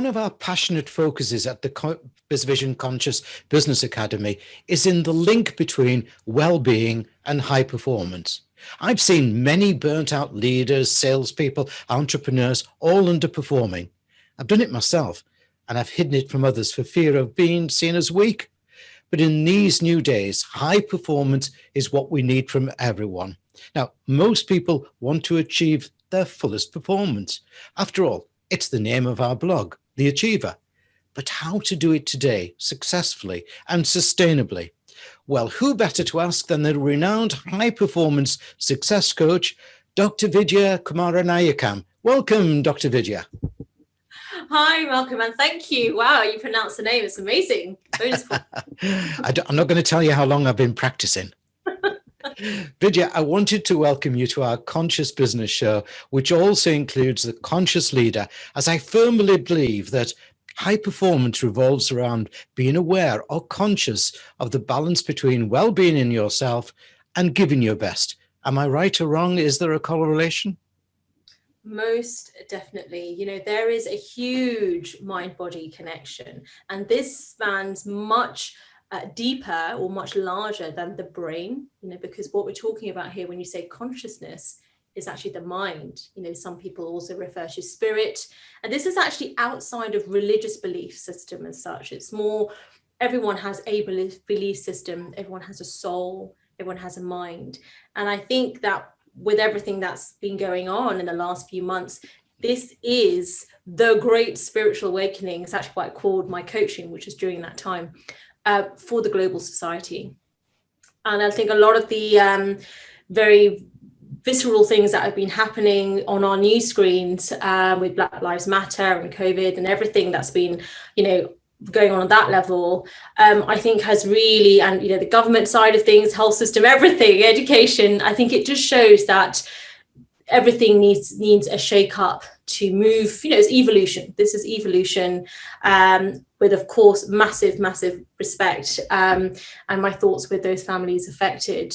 of our passionate focuses at the BizVision Conscious Business Academy is in the link between well-being and high performance. I've seen many burnt out leaders, salespeople, entrepreneurs, all underperforming. I've done it myself, and I've hidden it from others for fear of being seen as weak. But in these new days, high performance is what we need from everyone. Now, most people want to achieve their fullest performance. After all, it's the name of our blog, The Achiever. But how to do it today, successfully and sustainably? Well, who better to ask than the renowned high-performance success coach, Dr. Vidhya Kumaranayakam. Welcome, Dr. Vidhya. Hi, Malcolm, and thank you. Wow, you pronounced the name. It's amazing. I'm not going to tell you how long I've been practicing. Vidhya, I wanted to welcome you to our Conscious Business Show, which also includes the Conscious Leader, as I firmly believe that high performance revolves around being aware or conscious of the balance between well-being in yourself and giving your best. Am I right or wrong? Is there a correlation? Most definitely. You know, there is a huge mind-body connection, and this spans much deeper or much larger than the brain, you know, because what we're talking about here when you say consciousness is actually the mind. You know, some people also refer to spirit, and this is actually outside of religious belief system as such. It's more, everyone has a belief system, everyone has a soul, everyone has a mind. And I think that with everything that's been going on in the last few months, this is the great spiritual awakening. It's actually quite called my coaching, which is during that time, for the global society. And I think a lot of the very visceral things that have been happening on our news screens with Black Lives Matter and COVID and everything that's been, you know, going on at that level, I think has really, and, you know, the government side of things, health system, everything, education, I think it just shows that everything needs a shake up to move. You know, it's evolution. This is evolution, with, of course, massive respect, and my thoughts with those families affected.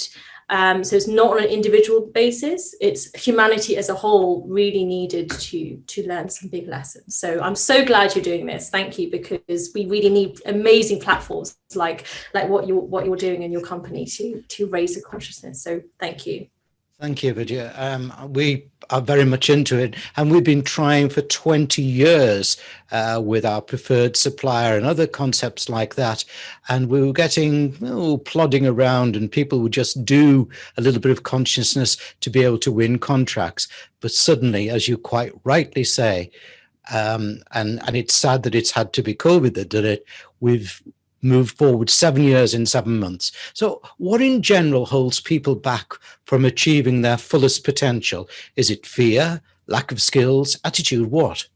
So it's not on an individual basis, it's humanity as a whole really needed to learn some big lessons. So I'm so glad you're doing this. Thank you, because we really need amazing platforms like what you're doing in your company to raise the consciousness. So thank you. Thank you, Vidhya. We are very much into it, and we've been trying for 20 years with our preferred supplier and other concepts like that. And we were getting plodding around, and people would just do a little bit of consciousness to be able to win contracts. But suddenly, as you quite rightly say, and it's sad that it's had to be COVID that did it, we've moved forward 7 years in 7 months. So what in general holds people back from achieving their fullest potential? Is it fear, lack of skills, attitude, what?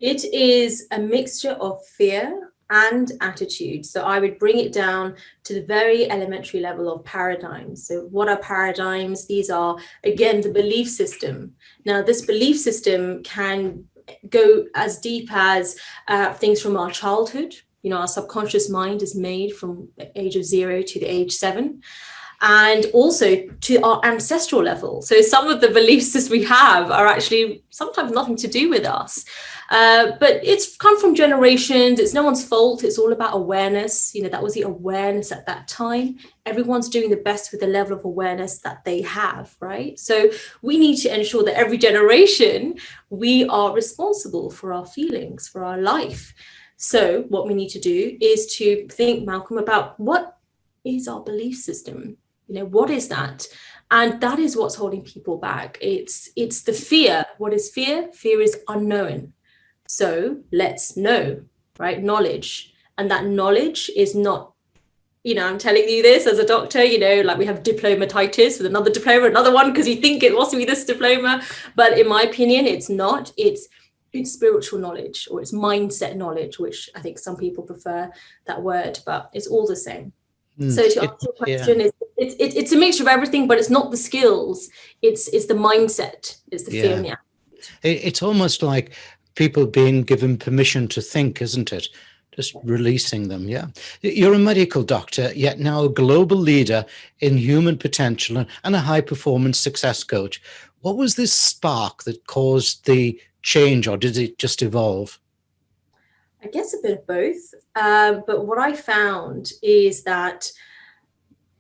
It is a mixture of fear and attitude. So I would bring it down to the very elementary level of paradigms. So what are paradigms? These are, again, the belief system. Now, this belief system can go as deep as things from our childhood. You know, our subconscious mind is made from the age of 0 to the age 7, and also to our ancestral level. So some of the beliefs that we have are actually sometimes nothing to do with us, but it's come from generations. It's no one's fault. It's all about awareness. You know, that was the awareness at that time. Everyone's doing the best with the level of awareness that they have, right? So we need to ensure that every generation, we are responsible for our feelings, for our life. So what we need to do is to think, Malcolm, about what is our belief system? You know, what is that? And that is what's holding people back. It's the fear. What is fear? Fear is unknown. So let's know, right? Knowledge. And that knowledge is not, you know, I'm telling you this as a doctor, you know, like we have diplomatitis with another diploma, another one, because you think it must be this diploma. But in my opinion, it's not. It's spiritual knowledge, or it's mindset knowledge, which I think some people prefer that word, but it's all the same. So to answer your question, it's a mixture of everything, but it's not the skills, it's the mindset, it's the fear and the attitude. It's almost like people being given permission to think, isn't it? Just releasing them. Yeah. You're a medical doctor, yet now a global leader in human potential and a high performance success coach. What was this spark that caused the change, or did it just evolve? I guess a bit of both. But what I found is that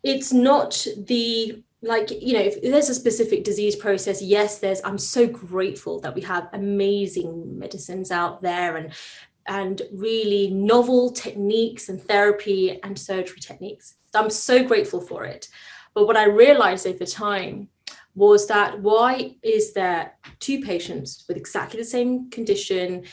it's not the, like, you know, if there's a specific disease process, yes, I'm so grateful that we have amazing medicines out there and really novel techniques and therapy and surgery techniques. I'm so grateful for it. But what I realized over time was that why is there two patients with exactly the same condition,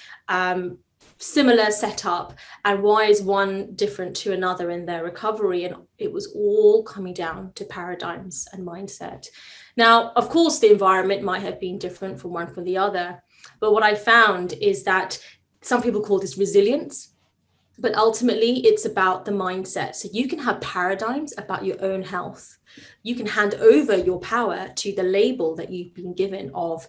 similar setup, and why is one different to another in their recovery? And it was all coming down to paradigms and mindset. Now, of course, the environment might have been different from one for the other, but what I found is that some people call this resilience, but ultimately it's about the mindset. So you can have paradigms about your own health. You can hand over your power to the label that you've been given of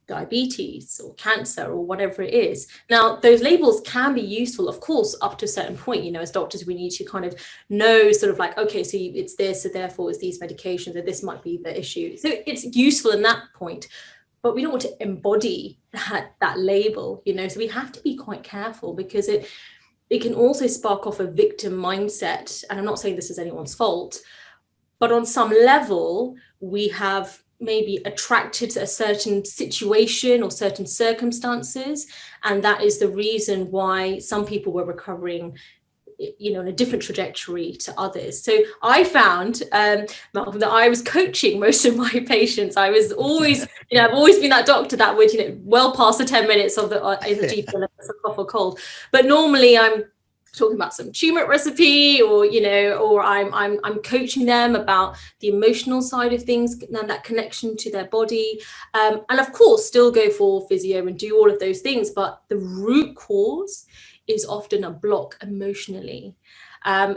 diabetes or cancer or whatever it is. Now, those labels can be useful, of course, up to a certain point. You know, as doctors, we need to kind of know sort of like, okay, so it's this, so therefore it's these medications, or this might be the issue. So it's useful in that point, but we don't want to embody that label, you know, so we have to be quite careful, because it can also spark off a victim mindset. And I'm not saying this is anyone's fault, but on some level, we have maybe attracted a certain situation or certain circumstances. And that is the reason why some people were recovering, you know, in a different trajectory to others. So I found, Malcolm, that I was coaching most of my patients. I was always, you know, I've always been that doctor that would, you know, well past the 10 minutes of the GP, cough or cold. But normally I'm talking about some turmeric recipe, or, you know, or I'm coaching them about the emotional side of things and that connection to their body. And of course, still go for physio and do all of those things. But the root cause is often a block emotionally.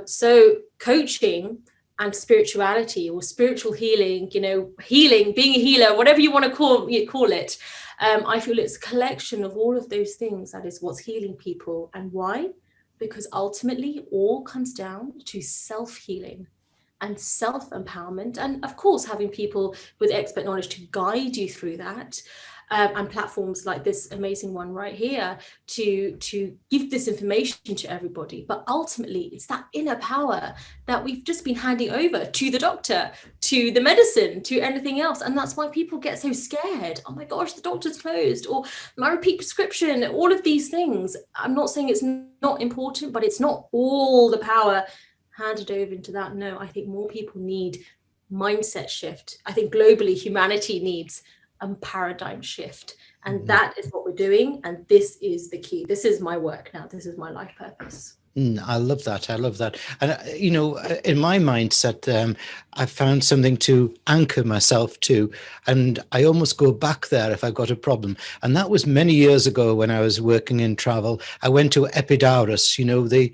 So coaching and spirituality, or spiritual healing, you know, healing, being a healer, whatever you want to call it. I feel it's a collection of all of those things that is what's healing people. And why? Because ultimately all comes down to self-healing and self-empowerment, and of course having people with expert knowledge to guide you through that, and platforms like this amazing one right here to give this information to everybody. But ultimately it's that inner power that we've just been handing over to the doctor, to the medicine, to anything else. And that's why people get so scared. Oh my gosh, the doctor's closed, or my repeat prescription, all of these things. I'm not saying it's not important, but it's not all the power handed over into that. No, I think more people need mindset shift. I think globally humanity needs a paradigm shift, and that is what we're doing. And this is the key. This is my work now. This is my life purpose. I love that. I love that. And, you know, in my mindset, I found something to anchor myself to, and I almost go back there if I've got a problem. And that was many years ago when I was working in travel. I went to Epidaurus, you know, the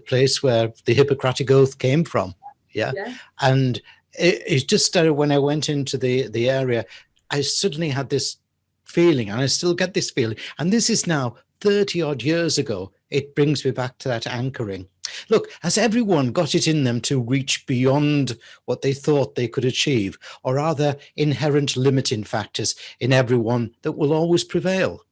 place where the Hippocratic Oath came from. Yeah. And it's just when I went into the area, I suddenly had this feeling, and I still get this feeling. And this is now 30 odd years ago. It brings me back to that anchoring. Look, has everyone got it in them to reach beyond what they thought they could achieve? Or are there inherent limiting factors in everyone that will always prevail?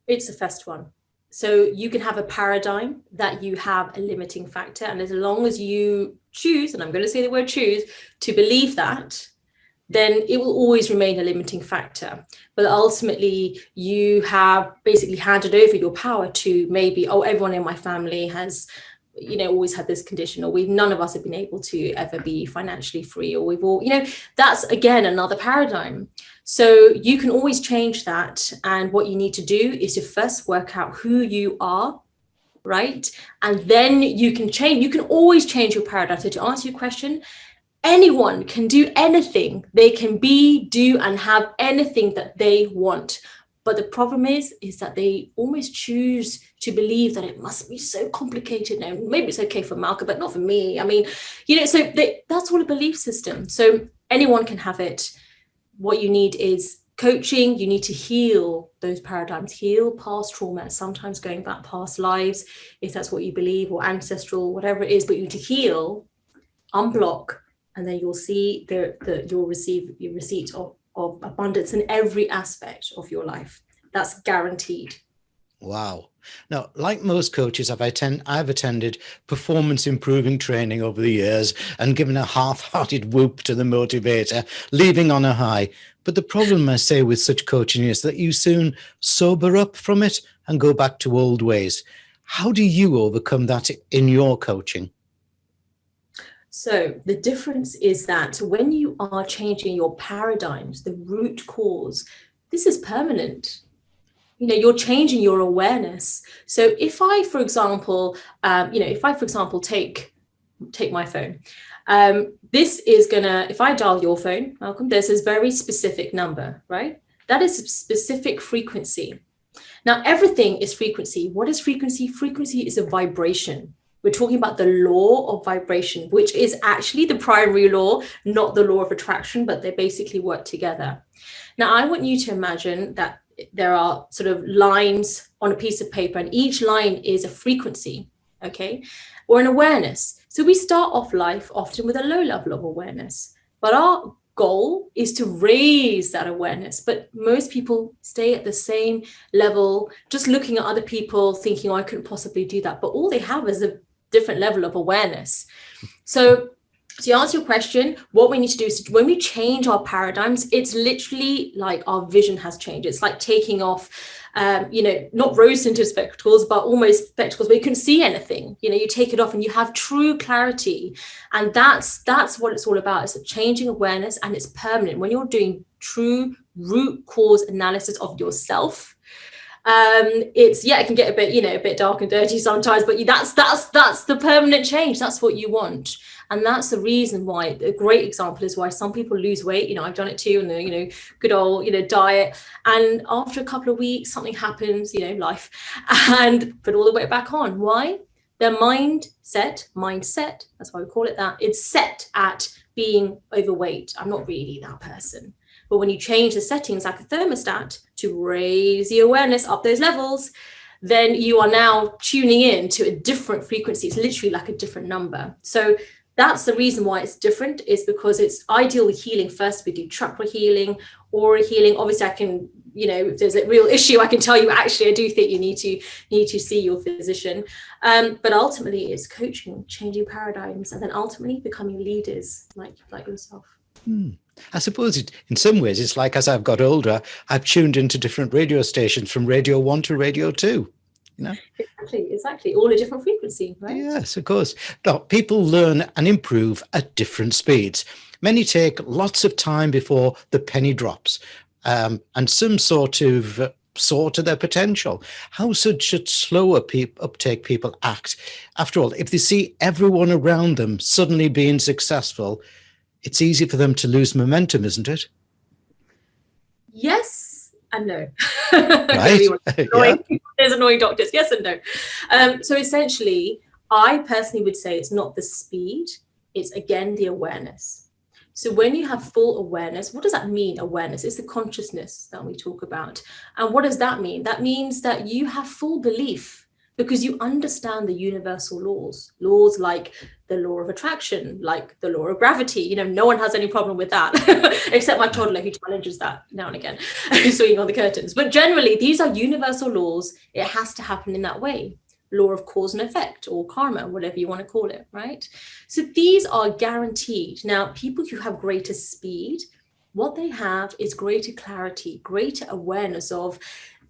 It's the first one. So you can have a paradigm that you have a limiting factor. And as long as you choose, and I'm going to say the word choose, to believe that, then it will always remain a limiting factor. But ultimately, you have basically handed over your power to maybe, oh, everyone in my family has, you know, always had this condition, or none of us have been able to ever be financially free, or we've all, you know, that's again another paradigm. So you can always change that. And what you need to do is to first work out who you are, right? And then you can change, you can always change your paradigm. So to answer your question, anyone can do anything. They can be, do, and have anything that they want. But the problem is that they almost choose to believe that it must be so complicated. Now, maybe it's okay for Malcolm, but not for me. I mean, you know, so that's all a belief system. So anyone can have it. What you need is coaching. You need to heal those paradigms, heal past trauma, sometimes going back past lives, if that's what you believe, or ancestral, whatever it is. But you need to heal, unblock, and then you'll see you'll receive your receipt of abundance in every aspect of your life. That's guaranteed. Wow. Now, like most coaches, I've attended performance improving training over the years and given a half-hearted whoop to the motivator, leaving on a high. But the problem, I say, with such coaching is that you soon sober up from it and go back to old ways. How do you overcome that in your coaching? So the difference is that when you are changing your paradigms, the root cause, this is permanent. You're changing your awareness. So if I, for example, take my phone, this is gonna, if I dial your phone, Malcolm, there's this very specific number, right? That is a specific frequency. Now, everything is frequency. What is frequency? Frequency is a vibration. We're talking about the law of vibration, which is actually the primary law, not the law of attraction, but they basically work together. Now, I want you to imagine that there are sort of lines on a piece of paper, and each line is a frequency, okay, or an awareness. So we start off life often with a low level of awareness, but our goal is to raise that awareness. But most people stay at the same level, just looking at other people, thinking, oh, I couldn't possibly do that. But all they have is a different level of awareness. So to answer your question, what we need to do is when we change our paradigms, it's literally like our vision has changed. It's like taking off, not rose-tinted spectacles, but almost spectacles where you can see anything. You take it off and you have true clarity. And that's what it's all about. It's a changing awareness, and it's permanent. When you're doing true root cause analysis of yourself, it can get a bit dark and dirty sometimes, but that's the permanent change. That's what you want. And that's the reason why, a great example is why some people lose weight. I've done it too, and the good old diet, and after a couple of weeks something happens, life, and put all the weight back on. Why? Their mindset, that's why we call it that, it's set at being overweight. I'm not really that person. But when you change the settings like a thermostat to raise the awareness up those levels, then you are now tuning in to a different frequency. It's literally like a different number. So that's the reason why it's different, is because it's ideal with healing. First, we do chakra healing, aura healing. Obviously, I can, if there's a real issue, I can tell you, actually, I do think you need to see your physician. But ultimately, it's coaching, changing paradigms, and then ultimately becoming leaders like yourself. I suppose in some ways, it's like as I've got older, I've tuned into different radio stations from Radio 1 to Radio 2. Exactly. All a different frequency, right? Yes, of course. Now, people learn and improve at different speeds. Many take lots of time before the penny drops, and some sort of soar to their potential. How should slower uptake people act? After all, if they see everyone around them suddenly being successful, it's easy for them to lose momentum, isn't it? Yes and no. Right. There's annoying doctors. Yes and no. So essentially, I personally would say it's not the speed. It's, again, the awareness. So when you have full awareness, what does that mean? Awareness is the consciousness that we talk about. And what does that mean? That means that you have full belief, because you understand the universal laws like the law of attraction, like the law of gravity. No one has any problem with that, except my toddler, who challenges that now and again, swinging on the curtains. But generally, these are universal laws. It has to happen in that way. Law of cause and effect, or karma, whatever you want to call it, right? So these are guaranteed. Now, people who have greater speed, what they have is greater clarity, greater awareness of,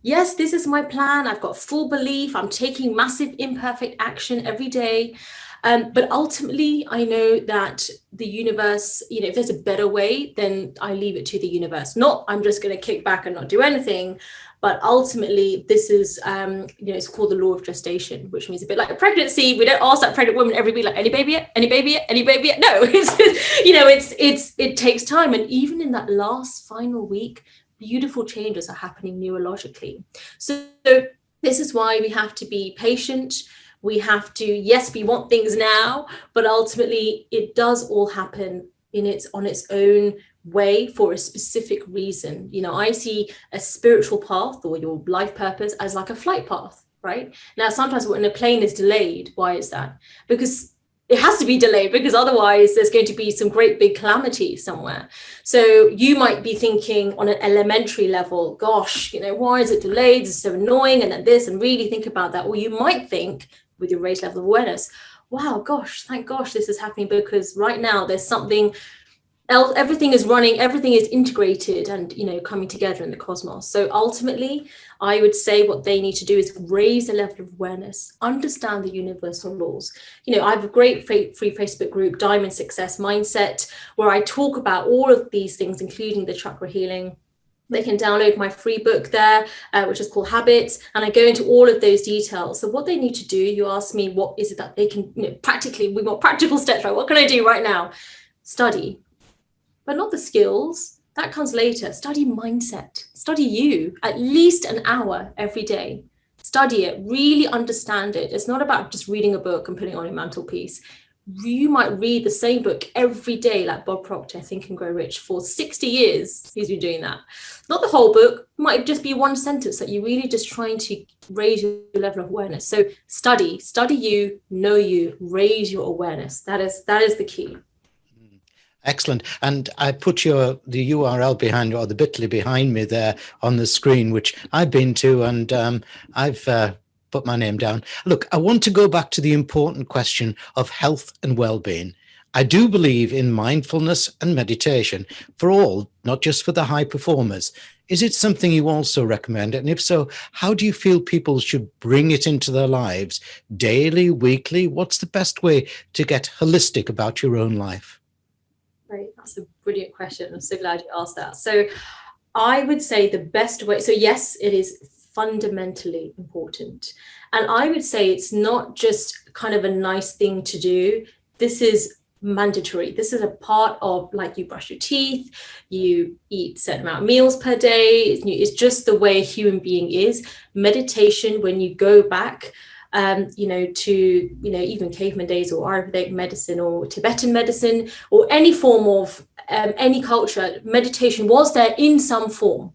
yes, this is my plan. I've got full belief. I'm taking massive imperfect action every day. But ultimately, I know that the universe, if there's a better way, then I leave it to the universe. Not I'm just going to kick back and not do anything. But ultimately, this is, it's called the law of gestation, which means a bit like a pregnancy. We don't ask that pregnant woman every week, like, any baby yet? Any baby yet? Any baby yet? No, it takes time. And even in that last final week, beautiful changes are happening neurologically. So this is why we have to be patient. We have to, yes, we want things now, but ultimately it does all happen on its own way for a specific reason. I see a spiritual path or your life purpose as like a flight path, right? Now, sometimes when a plane is delayed, why is that? Because it has to be delayed, because otherwise there's going to be some great big calamity somewhere. So you might be thinking on an elementary level, gosh, why is it delayed? It's so annoying, and then this, and really think about that. Or you might think, with your raised level of awareness, wow, gosh, thank gosh this is happening, because right now there's something else, everything is running, everything is integrated and coming together in the cosmos. So ultimately, I would say what they need to do is raise the level of awareness, understand the universal laws. I have a great free Facebook group, Diamond Success Mindset, where I talk about all of these things, including the chakra healing. They can download my free book there, which is called Habits, and I go into all of those details. So what they need to do, you ask me, what is it that they can, practically, we want practical steps, right? What can I do right now? Study, but not the skills. That comes later. Study mindset. Study you at least an hour every day. Study it, really understand it. It's not about just reading a book and putting it on your mantelpiece. You might read the same book every day, like Bob Proctor, Think and Grow Rich, for 60 years. He's been doing that. Not the whole book, might just be one sentence that you're really just trying to raise your level of awareness. So study you, know you, raise your awareness. That is the key. Excellent. And I put the URL behind, or the bit.ly behind me there on the screen, which I've been to, and I've put my name down. Look, I want to go back to the important question of health and well-being. I do believe in mindfulness and meditation for all, not just for the high performers. Is it something you also recommend? And if so, how do you feel people should bring it into their lives? Daily, weekly? What's the best way to get holistic about your own life? Great, that's a brilliant question. I'm so glad you asked that. So I would say the best way, so yes, it is fundamentally important. And I would say it's not just kind of a nice thing to do. This is mandatory. This is a part of, like, you brush your teeth, you eat a certain amount of meals per day. It's just the way a human being is. Meditation, when you go back, to even caveman days, or Ayurvedic medicine, or Tibetan medicine, or any form of any culture, meditation was there in some form.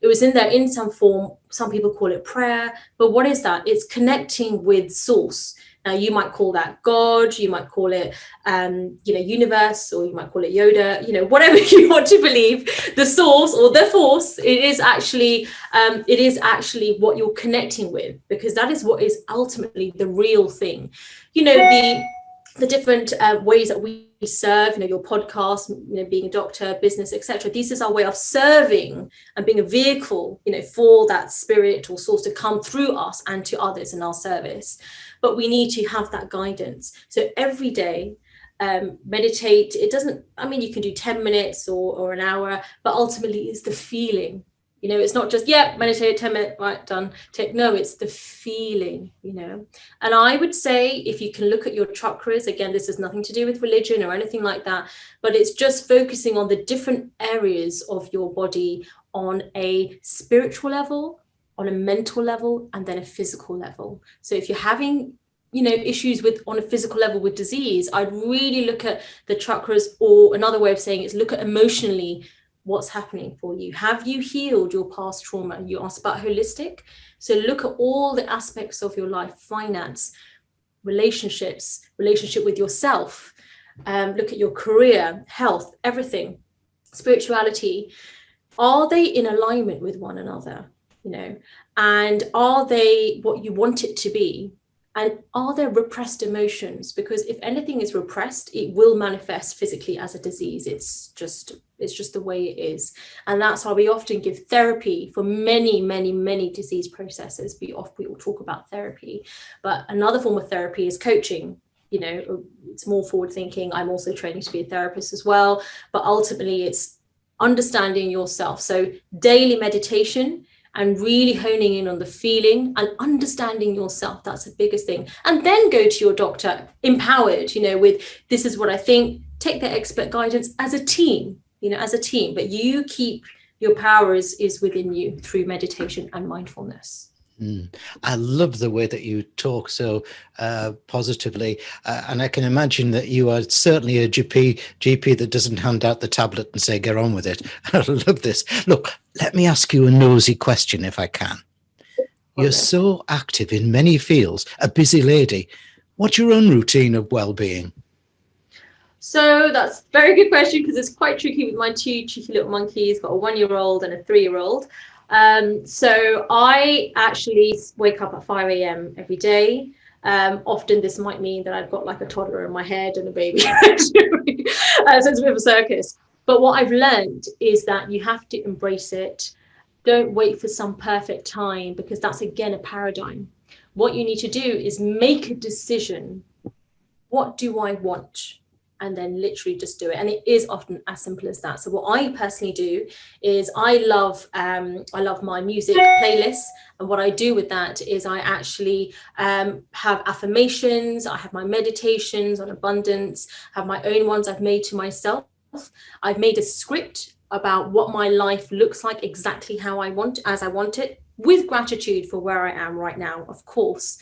It was in there in some form. Some people call it prayer, but what is that? It's connecting with source. Now, you might call that God, you might call it, universe, or you might call it Yoda, whatever you want to believe, the source or the force. It is actually what you're connecting with, because that is what is ultimately the real thing. The different ways that we serve, your podcast, being a doctor, business, etc. This is our way of serving and being a vehicle, for that spirit or source to come through us and to others in our service. But we need to have that guidance. So every day, meditate. It doesn't, you can do 10 minutes or an hour, but ultimately it's the feeling. It's not just, meditate 10 minutes, right, done. No, it's the feeling, And I would say, if you can look at your chakras, again, this has nothing to do with religion or anything like that, but it's just focusing on the different areas of your body on a spiritual level, on a mental level, and then a physical level. So if you're having issues on a physical level with disease, I'd really look at the chakras, or another way of saying it is look at emotionally what's happening for you. Have you healed your past trauma? You asked about holistic. So look at all the aspects of your life: finance, relationships, relationship with yourself, look at your career, health, everything, spirituality. Are they in alignment with one another? And are they what you want it to be? And are there repressed emotions? Because if anything is repressed, it will manifest physically as a disease. It's just the way it is. And that's why we often give therapy for many, many, many disease processes. We will talk about therapy, but another form of therapy is coaching. It's more forward thinking. I'm also training to be a therapist as well, but ultimately it's understanding yourself. So daily meditation, and really honing in on the feeling and understanding yourself. That's the biggest thing. And then go to your doctor empowered, with, this is what I think, take their expert guidance as a team, but you keep your power is within you through meditation and mindfulness. I love the way that you talk so positively, and I can imagine that you are certainly a GP that doesn't hand out the tablet and say, get on with it. I love this. Look, let me ask you a nosy question if I can. You're so active in many fields, a busy lady. What's your own routine of well-being? So that's a very good question, because it's quite tricky with my two cheeky little monkeys. Got a 1-year-old and a 3-year-old. So I actually wake up at 5 a.m. every day. Often this might mean that I've got like a toddler in my head and a baby. So it's a bit of a circus. But what I've learned is that you have to embrace it. Don't wait for some perfect time, because that's again a paradigm. What you need to do is make a decision. What do I want? And then literally just do it. And it is often as simple as that. So what I personally do is I love my music playlist. And what I do with that is I actually have affirmations. I have my meditations on abundance, have my own ones I've made to myself. I've made a script about what my life looks like exactly how I want, as I want it, with gratitude for where I am right now, of course.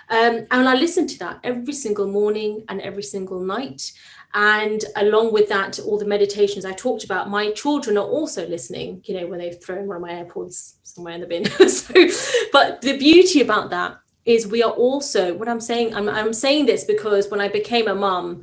And I listen to that every single morning and every single night. And along with that, all the meditations I talked about, my children are also listening, you know, when they've thrown one of my AirPods somewhere in the bin. But the beauty about that is we are also, what I'm saying, I'm saying this because when I became a mum,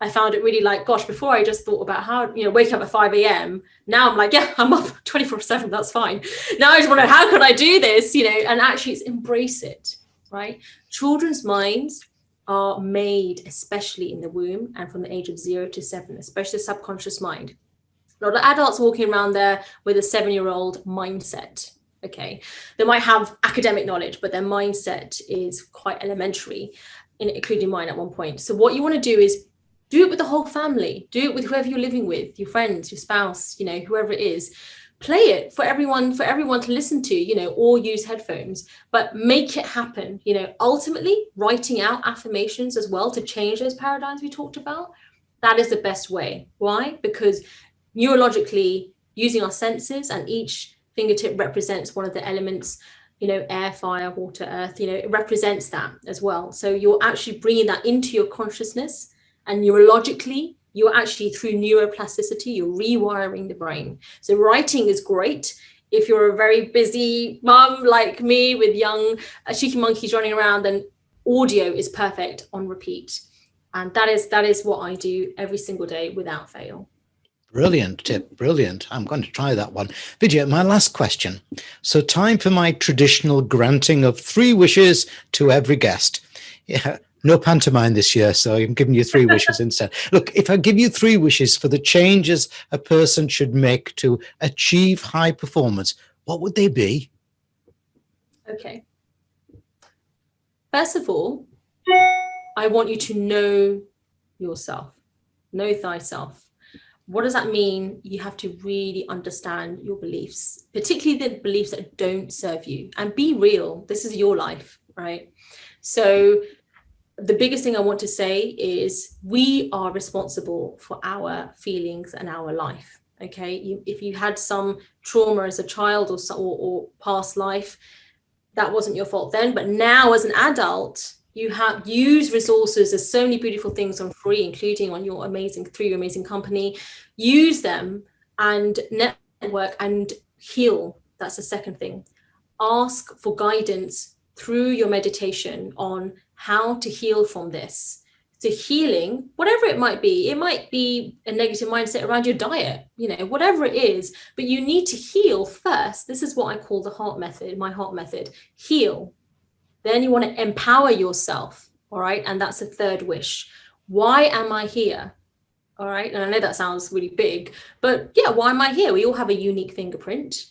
I found it really like, gosh, before I just thought about how, you know, wake up at 5 a.m. Now I'm like, yeah, I'm up 24/7. That's fine. Now I just wonder, how could I do this? You know, and actually it's embrace it, right? Children's minds are made, especially in the womb and from the age of 0 to 7, especially the subconscious mind. A lot of adults walking around there with a 7-year-old mindset. Okay, they might have academic knowledge, but their mindset is quite elementary, including mine at one point. So what you want to do is do it with the whole family, do it with whoever you're living with, your friends, your spouse, you know, whoever it is. Play it for everyone to listen to, you know, or use headphones, but make it happen. You know, ultimately writing out affirmations as well to change those paradigms we talked about. That is the best way. Why? Because neurologically, using our senses, and each fingertip represents one of the elements, you know, air, fire, water, earth, you know, it represents that as well. So you're actually bringing that into your consciousness, and neurologically, you're actually, through neuroplasticity, you're rewiring the brain. So writing is great if you're a very busy mum like me with young cheeky monkeys running around. Then audio is perfect on repeat. And that is what I do every single day without fail. Brilliant tip, brilliant. I'm going to try that one. Vidya, my last question. So time for my traditional granting of 3 wishes to every guest. Yeah, no pantomime this year, so I'm giving you 3 wishes instead. Look, if I give you 3 wishes for the changes a person should make to achieve high performance, what would they be? Okay. First of all, I want you to know yourself, know thyself. What does that mean? You have to really understand your beliefs, particularly the beliefs that don't serve you, and be real. This is your life, right? So the biggest thing I want to say is we are responsible for our feelings and our life. Okay, if you had some trauma as a child or past life, that wasn't your fault then. But now, as an adult, you have used resources. There's so many beautiful things on free, including on your through your amazing company. Use them and network and heal. That's the second thing. Ask for guidance through your meditation on how to heal from this. So healing, whatever it might be a negative mindset around your diet, you know, whatever it is, but you need to heal first. This is what I call the heart method, my heart method. Heal. Then you want to empower yourself. All right. And that's a third wish. Why am I here? All right. And I know that sounds really big, but yeah, why am I here? We all have a unique fingerprint.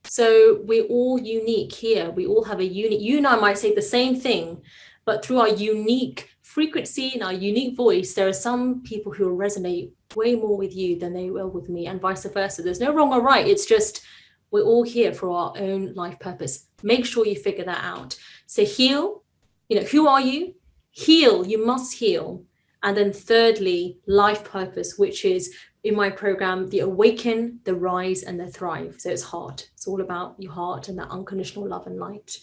So we're all unique here. We all have a unique, you and I might say the same thing, but through our unique frequency and our unique voice, there are some people who will resonate way more with you than they will with me, and vice versa. There's no wrong or right. It's just we're all here for our own life purpose. Make sure you figure that out. So heal, you know, who are you? Heal, you must heal. And then thirdly, life purpose, which is in my program, the awaken, the rise, and the thrive. So it's heart. It's all about your heart and that unconditional love and light.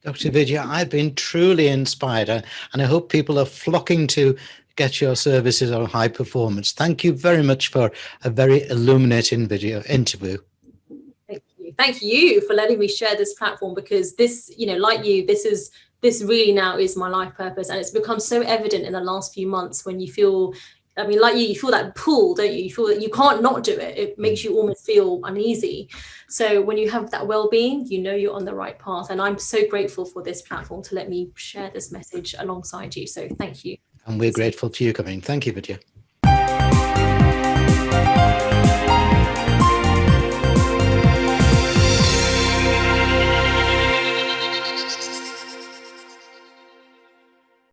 Dr. Vidya, I've been truly inspired, and I hope people are flocking to get your services on high performance. Thank you very much for a very illuminating video interview. Thank you. Thank you for letting me share this platform, because this, you know, like you, this is this really now is my life purpose. And it's become so evident in the last few months when you feel, I mean, like you feel that pull, don't you? You feel that you can't not do it. It makes you almost feel uneasy. So when you have that well-being, you know you're on the right path. And I'm so grateful for this platform to let me share this message alongside you. So thank you. And we're grateful for you coming. Thank you, Vidya.